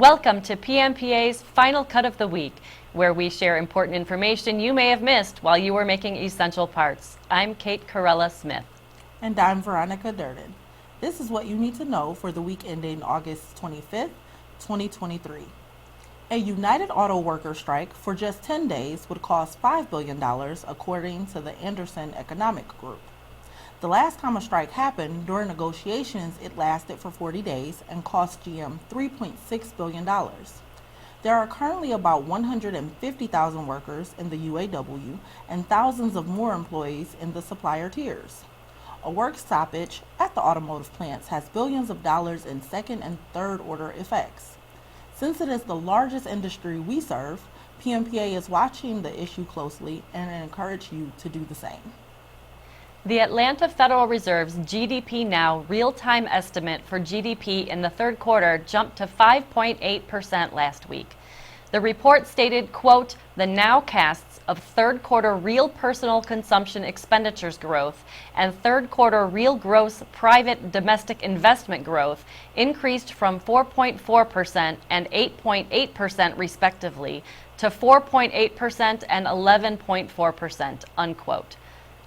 Welcome to PMPA's Final Cut of the Week, where we share important information you may have missed while you were making essential parts. I'm Kate Corella-Smith. And I'm Veronica Durden. This is what you need to know for the week ending August 25th, 2023. A United Auto Workers strike for just 10 days would cost $5 billion, according to the Anderson Economic Group. The last time a strike happened, during negotiations, it lasted for 40 days and cost GM $3.6 billion. There are currently about 150,000 workers in the UAW and thousands of more employees in the supplier tiers. A work stoppage at the automotive plants has billions of dollars in second and third order effects. Since it is the largest industry we serve, PMPA is watching the issue closely and encourage you to do the same. The Atlanta Federal Reserve's GDPNow real-time estimate for GDP in the third quarter jumped to 5.8% last week. The report stated, quote, the nowcasts of third quarter real personal consumption expenditures growth and third quarter real gross private domestic investment growth increased from 4.4% and 8.8% respectively to 4.8% and 11.4%, unquote.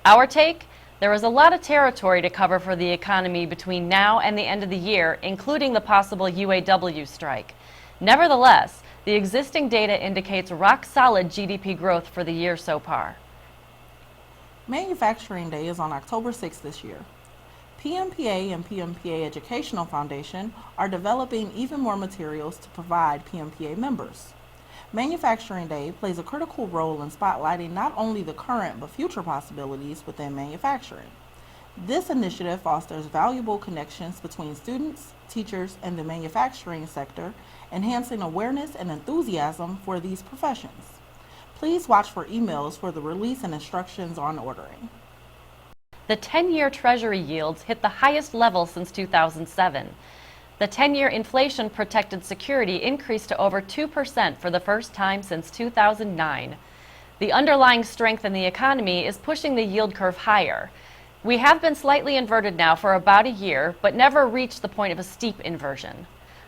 Our take? There is a lot of territory to cover for the economy between now and the end of the year, including the possible UAW strike. Nevertheless, the existing data indicates rock-solid GDP growth for the year so far. Manufacturing Day is on October 6th this year. PMPA and PMPA Educational Foundation are developing even more materials to provide PMPA members. Manufacturing Day plays a critical role in spotlighting not only the current but future possibilities within manufacturing. This initiative fosters valuable connections between students, teachers, and the manufacturing sector, enhancing awareness and enthusiasm for these professions. Please watch for emails for the release and instructions on ordering. The 10-year Treasury yields hit the highest level since 2007. The 10-year inflation-protected security increased to over 2% for the first time since 2009. The underlying strength in the economy is pushing the yield curve higher. We have been slightly inverted now for about a year, but never reached the point of a steep inversion.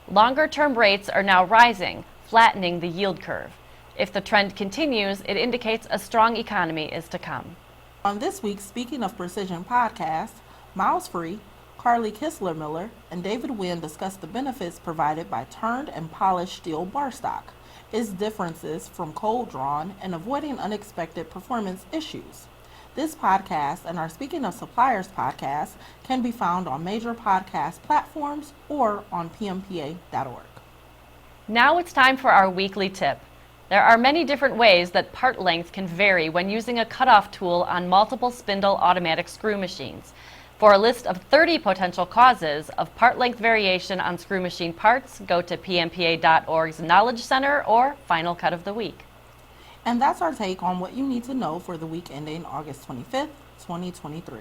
Longer-term rates are now rising, flattening the yield curve. If the trend continues, it indicates a strong economy is to come. On this week's Speaking of Precision podcast, Miles Free, Carly Kistler-Miller, and David Wynn discussed the benefits provided by turned and polished steel barstock, its differences from cold-drawn, and avoiding unexpected performance issues. This podcast and our Speaking of Suppliers podcast can be found on major podcast platforms or on PMPA.org. Now it's time for our weekly tip. There are many different ways that part length can vary when using a cutoff tool on multiple spindle automatic screw machines. For a list of 30 potential causes of part length variation on screw machine parts, go to PMPA.org's Knowledge Center or Final Cut of the Week. And that's our take on what you need to know for the week ending August 25th, 2023.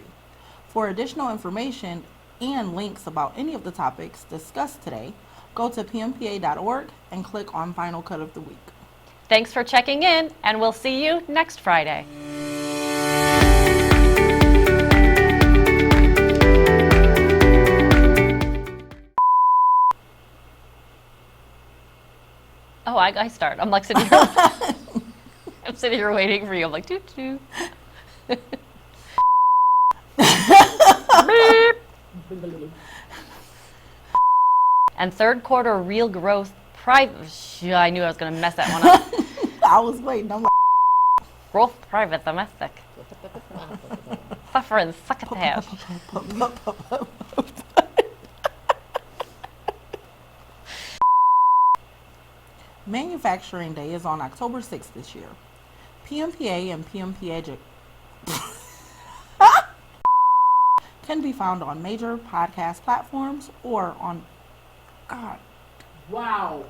For additional information and links about any of the topics discussed today, go to PMPA.org and click on Final Cut of the Week. Thanks for checking in, and we'll see you next Friday. Oh, I start. I'm like sitting here. I'm sitting here waiting for you. I'm like, doo doo. Beep. And third quarter real growth private. I knew I was going to mess that one up. I was waiting. I'm like, growth private domestic. Suffering succotash. Manufacturing Day is on October 6th this year. PMPA and PMPA can be found on major podcast platforms or on God. Wow.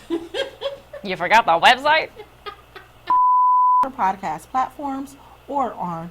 You forgot the website? Podcast platforms or on